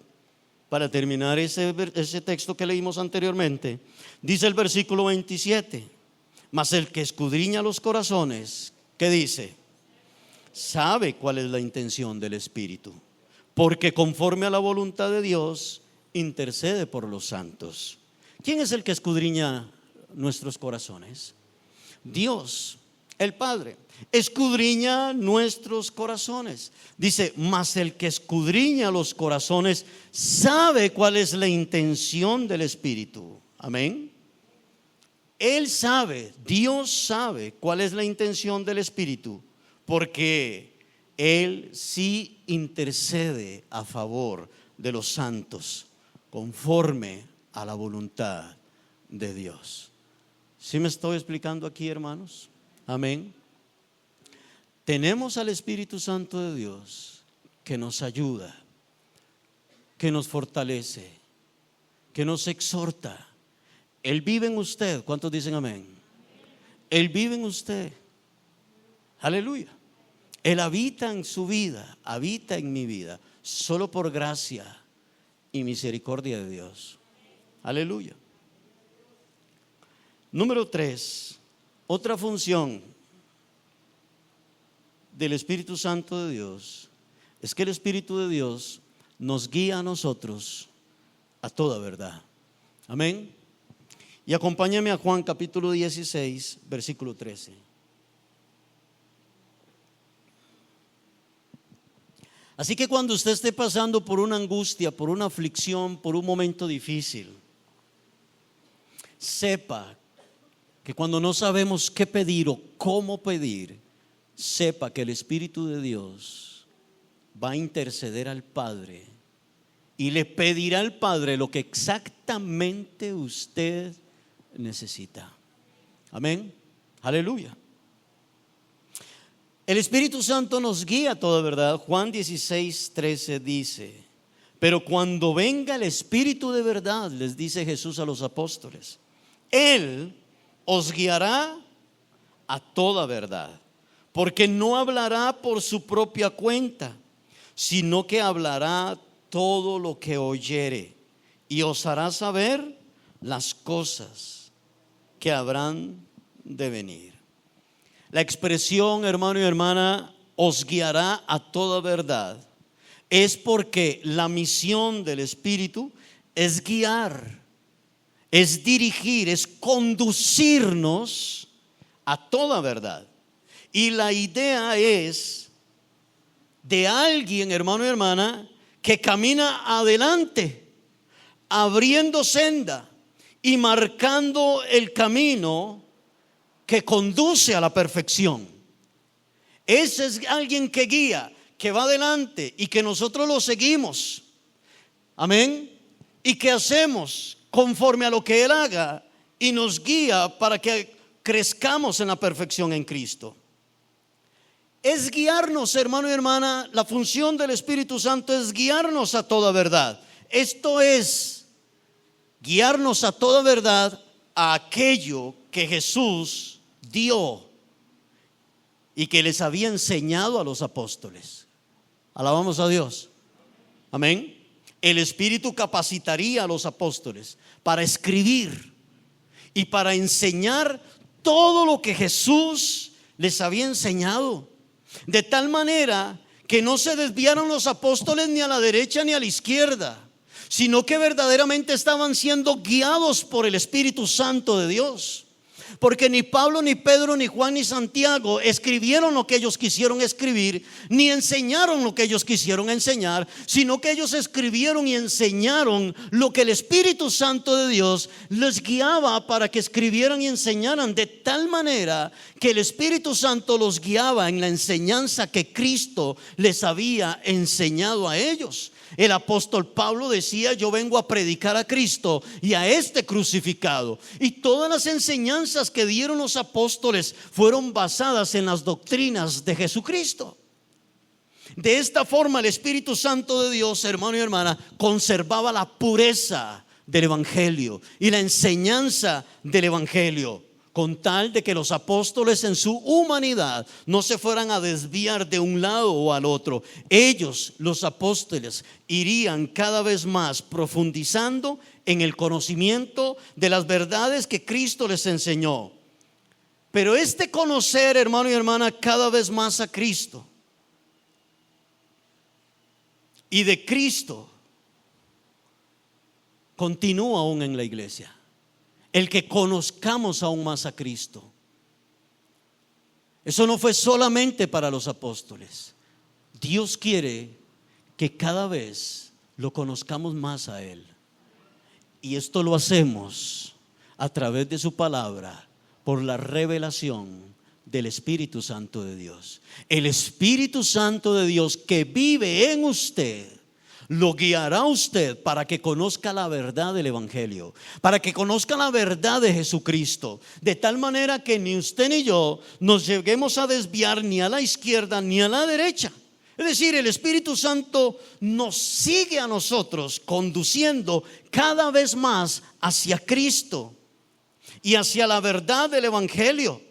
para terminar ese texto que leímos anteriormente. Dice el versículo 27, mas el que escudriña los corazones, ¿qué dice? Sabe cuál es la intención del Espíritu, porque conforme a la voluntad de Dios intercede por los santos. ¿Quién es el que escudriña nuestros corazones? Dios, el Padre, escudriña nuestros corazones. Dice, mas el que escudriña los corazones sabe cuál es la intención del Espíritu. Amén. Él sabe, Dios sabe cuál es la intención del Espíritu, porque Él sí intercede a favor de los santos conforme a la voluntad de Dios. ¿Sí me estoy explicando aquí, hermanos? Amén. tenemos al Espíritu Santo de Dios que nos ayuda, que nos fortalece, que nos exhorta. Él vive en usted. ¿Cuántos dicen amén? Él vive en usted. Aleluya. Él habita en su vida, habita en mi vida, solo por gracia y misericordia de Dios. Aleluya. Número 3, otra función del Espíritu Santo de Dios es que el Espíritu de Dios nos guía a nosotros a toda verdad. Amén. Y acompáñame a Juan capítulo 16, versículo 13. Así que cuando usted esté pasando por una angustia, por una aflicción, por un momento difícil, sepa que cuando no sabemos qué pedir o cómo pedir, sepa que el Espíritu de Dios va a interceder al Padre y le pedirá al Padre lo que exactamente usted necesita. Amén. Aleluya. El Espíritu Santo nos guía a toda verdad. Juan 16:13 dice: pero cuando venga el Espíritu de verdad, les dice Jesús a los apóstoles, Él os guiará a toda verdad, porque no hablará por su propia cuenta, sino que hablará todo lo que oyere y os hará saber las cosas que habrán de venir. La expresión, hermano y hermana, os guiará a toda verdad, es porque la misión del Espíritu es guiar, es dirigir, es conducirnos a toda verdad. Y la idea es de alguien, hermano y hermana, que camina adelante, abriendo senda y marcando el camino que conduce a la perfección. Ese es alguien que guía, que va adelante y que nosotros lo seguimos. Amén. ¿Y qué hacemos? Conforme a lo que Él haga, y nos guía para que crezcamos en la perfección en Cristo. Es guiarnos, hermano y hermana. La función del Espíritu Santo es guiarnos a toda verdad. Esto es guiarnos a toda verdad, a aquello que Jesús dio y que les había enseñado a los apóstoles. Alabamos a Dios. Amén. El Espíritu capacitaría a los apóstoles para escribir y para enseñar todo lo que Jesús les había enseñado, de tal manera que no se desviaron los apóstoles ni a la derecha ni a la izquierda, sino que verdaderamente estaban siendo guiados por el Espíritu Santo de Dios. Porque ni Pablo, ni Pedro, ni Juan, ni Santiago escribieron lo que ellos quisieron escribir, ni enseñaron lo que ellos quisieron enseñar, sino que ellos escribieron y enseñaron lo que el Espíritu Santo de Dios les guiaba para que escribieran y enseñaran, de tal manera que el Espíritu Santo los guiaba en la enseñanza que Cristo les había enseñado a ellos. El apóstol Pablo decía: yo vengo a predicar a Cristo y a este crucificado. Y todas las enseñanzas que dieron los apóstoles fueron basadas en las doctrinas de Jesucristo. De esta forma el Espíritu Santo de Dios, hermano y hermana, conservaba la pureza del Evangelio y la enseñanza del Evangelio, con tal de que los apóstoles en su humanidad no se fueran a desviar de un lado o al otro. Ellos, los apóstoles, irían cada vez más profundizando en el conocimiento de las verdades que Cristo les enseñó. Pero este conocer, hermano y hermana, cada vez más a Cristo y de Cristo continúa aún en la iglesia. El que conozcamos aún más a Cristo. Eso no fue solamente para los apóstoles. Dios quiere que cada vez lo conozcamos más a Él. Y esto lo hacemos a través de su palabra, por la revelación del Espíritu Santo de Dios. El Espíritu Santo de Dios que vive en usted lo guiará a usted para que conozca la verdad del Evangelio, para que conozca la verdad de Jesucristo, de tal manera que ni usted ni yo nos lleguemos a desviar ni a la izquierda ni a la derecha. Es decir, el Espíritu Santo nos sigue a nosotros conduciendo cada vez más hacia Cristo y hacia la verdad del Evangelio,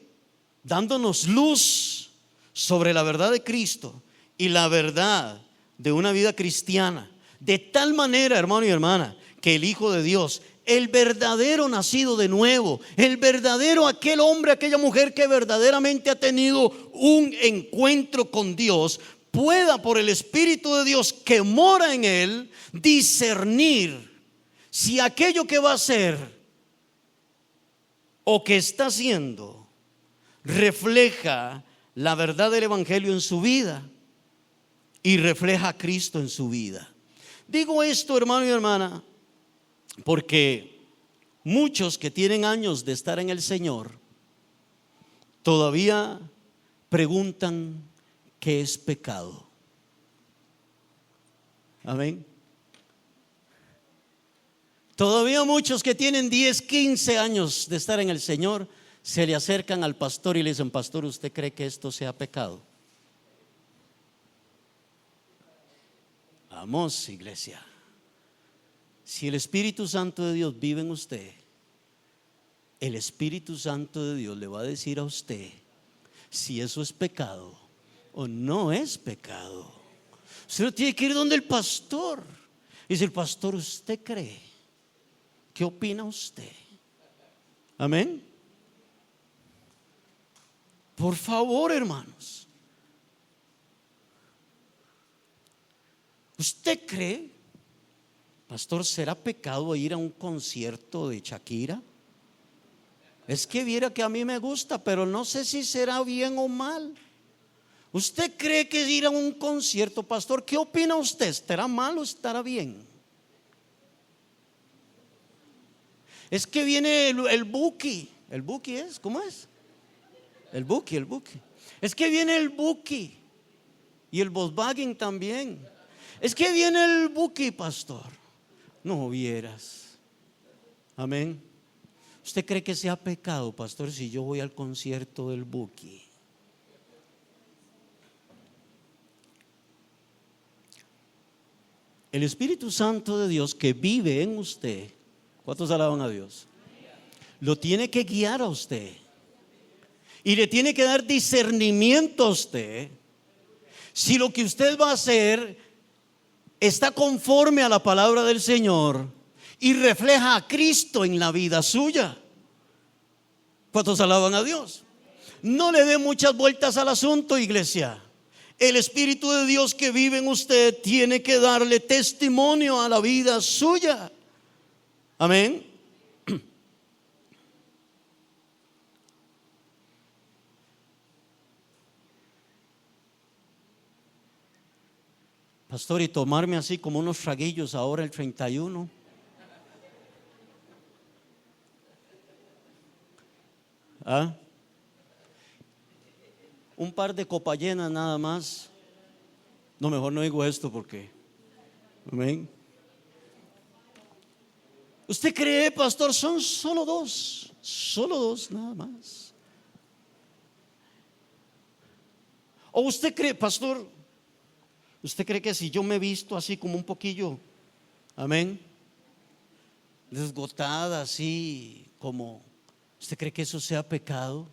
dándonos luz sobre la verdad de Cristo y la verdad de una vida cristiana, de tal manera, hermano y hermana, que el Hijo de Dios, el verdadero nacido de nuevo, el verdadero, aquel hombre, aquella mujer que verdaderamente ha tenido un encuentro con Dios, pueda por el Espíritu de Dios que mora en él discernir si aquello que va a hacer o que está haciendo refleja la verdad del Evangelio en su vida y refleja a Cristo en su vida. Digo esto, hermano y hermana, porque muchos que tienen años de estar en el Señor todavía preguntan qué es pecado. Amén. Todavía muchos que tienen 10, 15 años de estar en el Señor se le acercan al pastor y le dicen: pastor, ¿usted cree que esto sea pecado? Vamos, iglesia. Si el Espíritu Santo de Dios vive en usted, el Espíritu Santo de Dios le va a decir a usted si eso es pecado o no es pecado. Usted no tiene que ir donde el pastor. Dice el pastor: ¿usted cree? ¿Qué opina usted? Amén. Por favor, hermanos, ¿usted cree, pastor, será pecado ir a un concierto de Shakira? Es que viera que a mí me gusta, pero no sé si será bien o mal. ¿Usted cree que ir a un concierto, pastor? ¿Qué opina usted? ¿Estará mal o estará bien? Es que viene el Buki. ¿El Buki es? ¿Cómo es? El Buki. Es que viene el Buki y el Volkswagen también. Es que viene el Buki, pastor. No vieras. Amén. ¿Usted cree que sea pecado, pastor, si yo voy al concierto del Buki? El Espíritu Santo de Dios que vive en usted, ¿cuántos alaban a Dios? Lo tiene que guiar a usted y le tiene que dar discernimiento a usted si lo que usted va a hacer está conforme a la palabra del Señor y refleja a Cristo en la vida suya. ¿Cuántos alaban a Dios? No le dé muchas vueltas al asunto, iglesia. El Espíritu de Dios que vive en usted tiene que darle testimonio a la vida suya. Amén. Pastor, y tomarme así como unos traguillos ahora el 31. ¿Ah? Un par de copas llenas nada más. No, mejor no digo esto porque. Amén. ¿Usted cree, pastor? Son solo dos nada más. ¿O usted cree, pastor? ¿Usted cree que si yo me he visto así como un poquillo, amén, desgotada, así como, ¿usted cree que eso sea pecado?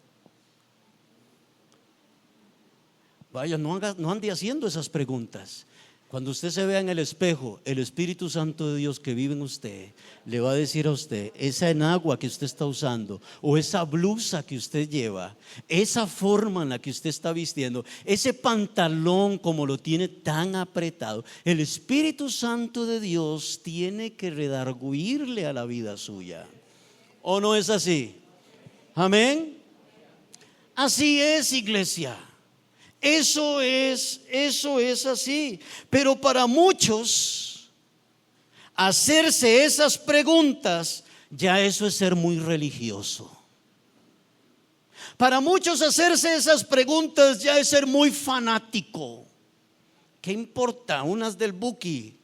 Vaya, no ande haciendo esas preguntas. Cuando usted se vea en el espejo, el Espíritu Santo de Dios que vive en usted le va a decir a usted: esa enagua que usted está usando, o esa blusa que usted lleva, esa forma en la que usted está vistiendo, ese pantalón como lo tiene tan apretado, el Espíritu Santo de Dios tiene que redarguirle a la vida suya. ¿O no es así? Amén. Así es, iglesia. Eso es así. Pero para muchos, hacerse esas preguntas, ya eso es ser muy religioso. Para muchos, hacerse esas preguntas ya es ser muy fanático. ¿Qué importa? Unas del Buki,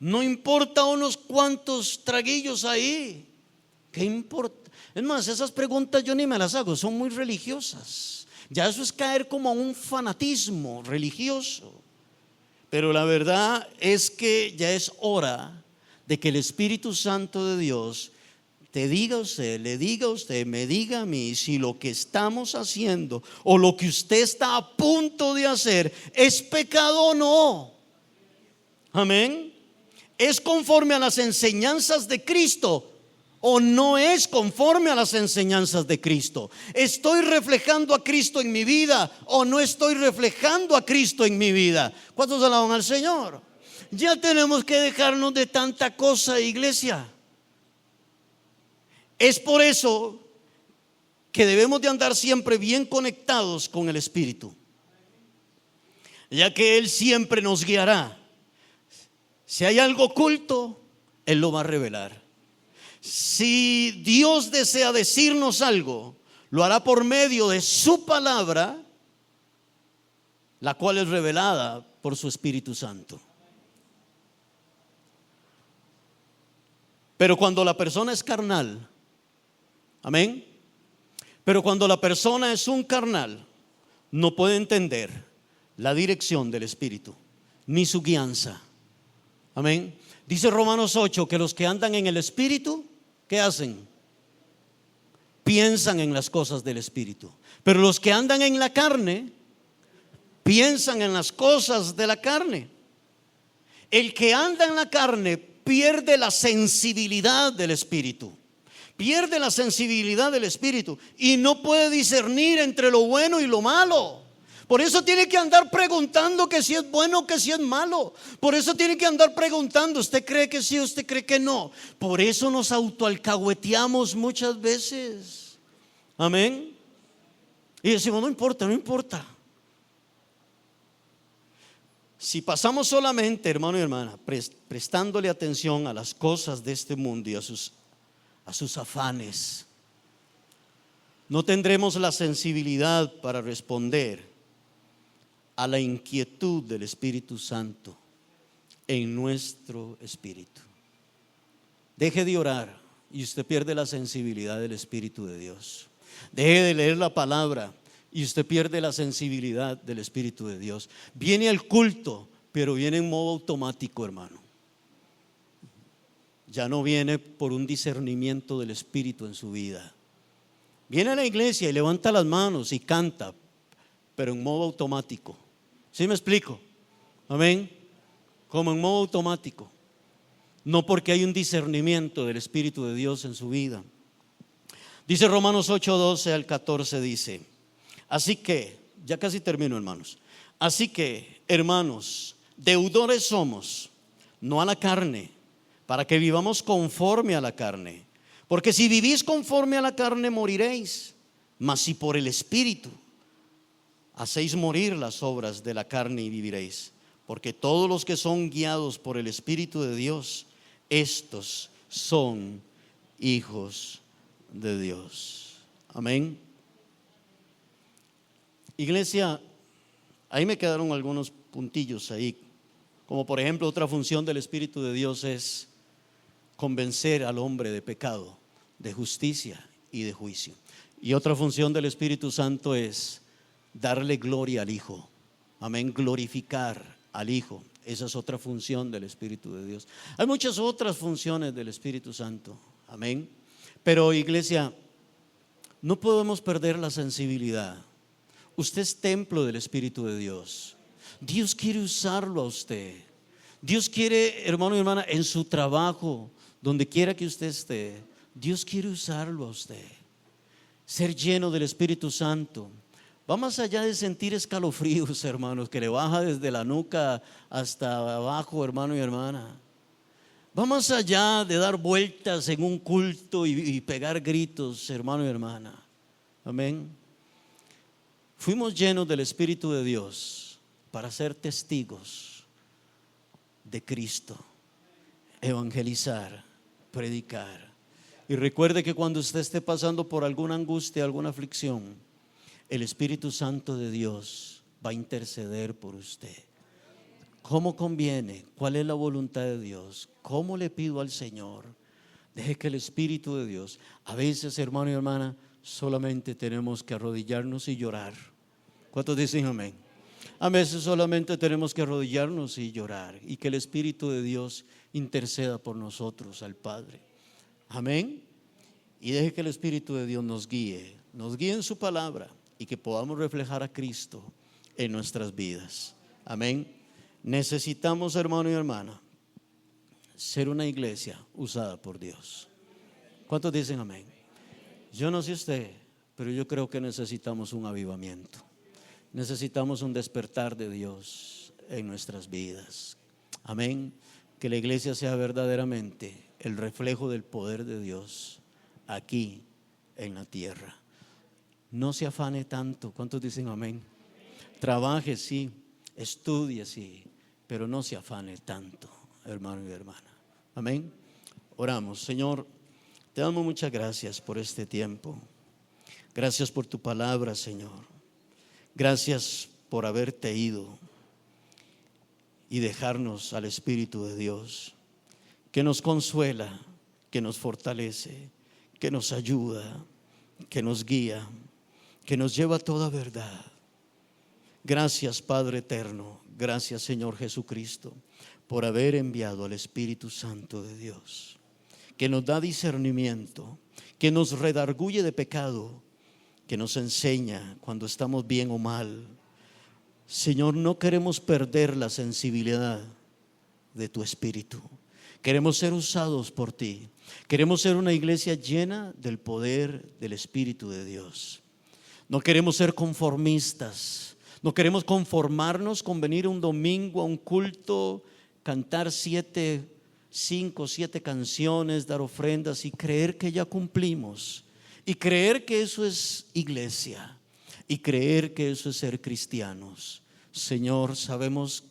No importa unos cuantos traguillos ahí. ¿Qué importa? Es más, esas preguntas yo ni me las hago, son muy religiosas. Ya eso es caer como a un fanatismo religioso. Pero la verdad es que ya es hora de que el Espíritu Santo de Dios te diga a usted, le diga a usted, me diga a mí si lo que estamos haciendo o lo que usted está a punto de hacer es pecado o no. Amén. ¿Es conforme a las enseñanzas de Cristo o no es conforme a las enseñanzas de Cristo? ¿Estoy reflejando a Cristo en mi vida o no estoy reflejando a Cristo en mi vida? ¿Cuántos alaban al Señor? Ya tenemos que dejarnos de tanta cosa, iglesia. Es por eso que debemos de andar siempre bien conectados con el Espíritu, ya que Él siempre nos guiará. Si hay algo oculto, Él lo va a revelar. Si Dios desea decirnos algo, lo hará por medio de su palabra, la cual es revelada por su Espíritu Santo. Pero cuando la persona es carnal, amén. Pero cuando la persona es un carnal, no puede entender la dirección del Espíritu, ni su guianza. Amén. Dice Romanos 8 que los que andan en el Espíritu, ¿qué hacen? Piensan en las cosas del Espíritu. Pero los que andan en la carne, piensan en las cosas de la carne. El que anda en la carne pierde la sensibilidad del Espíritu. Pierde la sensibilidad del Espíritu y no puede discernir entre lo bueno y lo malo. Por eso tiene que andar preguntando que si es bueno o que si es malo. Por eso tiene que andar preguntando, ¿usted cree que sí, usted cree que no? Por eso nos autoalcahueteamos muchas veces. Amén. Y decimos, no importa, no importa. Si pasamos solamente, hermano y hermana, prestándole atención a las cosas de este mundo y a sus afanes, no tendremos la sensibilidad para responder a la inquietud del Espíritu Santo en nuestro espíritu. Deje de orar y usted pierde la sensibilidad del Espíritu de Dios. Deje de leer la palabra y usted pierde la sensibilidad del Espíritu de Dios. Viene al culto, pero viene en modo automático, hermano. Ya no viene por un discernimiento del Espíritu en su vida. Viene a la iglesia y levanta las manos y canta, pero en modo automático. ¿Sí me explico? Amén. Como en modo automático. No porque hay un discernimiento del Espíritu de Dios en su vida. Dice Romanos 8:12 al 14, dice: así que, ya casi termino, hermanos. Así que, hermanos, deudores somos, no a la carne, para que vivamos conforme a la carne. Porque si vivís conforme a la carne, moriréis. Mas si por el Espíritu hacéis morir las obras de la carne, y viviréis. Porque todos los que son guiados por el Espíritu de Dios, estos son hijos de Dios. Amén. Iglesia, ahí me quedaron algunos puntillos ahí. Como por ejemplo, otra función del Espíritu de Dios es convencer al hombre de pecado, de justicia y de juicio. Y otra función del Espíritu Santo es darle gloria al Hijo. Amén, glorificar al Hijo. Esa es otra función del Espíritu de Dios. Hay muchas otras funciones del Espíritu Santo. Amén. Pero iglesia, no podemos perder la sensibilidad. Usted es templo del Espíritu de Dios. Dios quiere usarlo a usted. Dios quiere, hermano y hermana, en su trabajo, donde quiera que usted esté, Dios quiere usarlo a usted. Ser lleno del Espíritu Santo. Va más allá de sentir escalofríos, hermanos, que le baja desde la nuca hasta abajo, hermano y hermana. Va más allá de dar vueltas en un culto y pegar gritos, hermano y hermana. Amén. Fuimos llenos del Espíritu de Dios para ser testigos de Cristo, evangelizar, predicar. Y recuerde que cuando usted esté pasando por alguna angustia, alguna aflicción, el Espíritu Santo de Dios va a interceder por usted. cómo conviene, cuál es la voluntad de Dios, cómo le pido al Señor. Deje que el Espíritu de Dios, a veces, hermano y hermana, solamente tenemos que arrodillarnos y llorar. ¿Cuántos dicen amén? A veces solamente tenemos que arrodillarnos y llorar, y que el Espíritu de Dios interceda por nosotros al Padre. Amén. Y deje que el Espíritu de Dios nos guíe en su palabra, y que podamos reflejar a Cristo en nuestras vidas. Amén. Necesitamos, hermano y hermana, ser una iglesia usada por Dios. ¿Cuántos dicen amén? Yo no sé usted, pero yo creo que necesitamos un avivamiento. Necesitamos un despertar de Dios en nuestras vidas. Amén. Que la iglesia sea verdaderamente el reflejo del poder de Dios aquí en la tierra. No se afane tanto. ¿Cuántos dicen amén? Trabaje, sí. Estudie, sí. Pero no se afane tanto, hermano y hermana. Amén. Oramos. Señor, te damos muchas gracias por este tiempo. Gracias por tu palabra, Señor. Gracias por haberte ido y dejarnos al Espíritu de Dios, que nos consuela, que nos fortalece, que nos ayuda, que nos guía, que nos lleva a toda verdad. Gracias, Padre eterno. Gracias, Señor Jesucristo, por haber enviado al Espíritu Santo de Dios, que nos da discernimiento, que nos redarguye de pecado, que nos enseña cuando estamos bien o mal. Señor, no queremos perder la sensibilidad de tu Espíritu. Queremos ser usados por ti. Queremos ser una iglesia llena del poder del Espíritu de Dios. No queremos ser conformistas. No queremos conformarnos con venir un domingo a un culto, cantar 5 o 7 canciones, dar ofrendas y creer que ya cumplimos. Y creer que eso es iglesia. Y creer que eso es ser cristianos. Señor, sabemos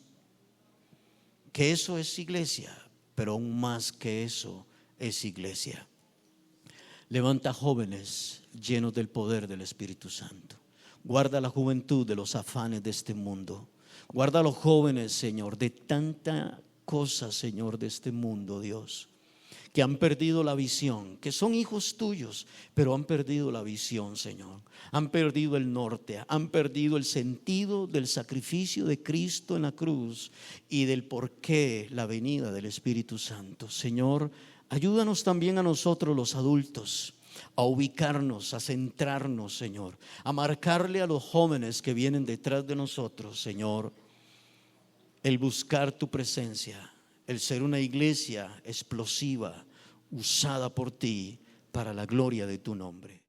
que eso es iglesia, pero aún más que eso es iglesia. Levanta jóvenes llenos del poder del Espíritu Santo. Guarda la juventud de los afanes de este mundo. Guarda a los jóvenes, Señor, de tanta cosa, Señor, de este mundo, Dios, que han perdido la visión, que son hijos tuyos, pero han perdido la visión, Señor. Han perdido el norte, han perdido el sentido del sacrificio de Cristo en la cruz y del porqué la venida del Espíritu Santo. Señor, ayúdanos también a nosotros los adultos a ubicarnos, a centrarnos, Señor, a marcarle a los jóvenes que vienen detrás de nosotros, Señor, el buscar tu presencia, el ser una iglesia explosiva, usada por ti para la gloria de tu nombre.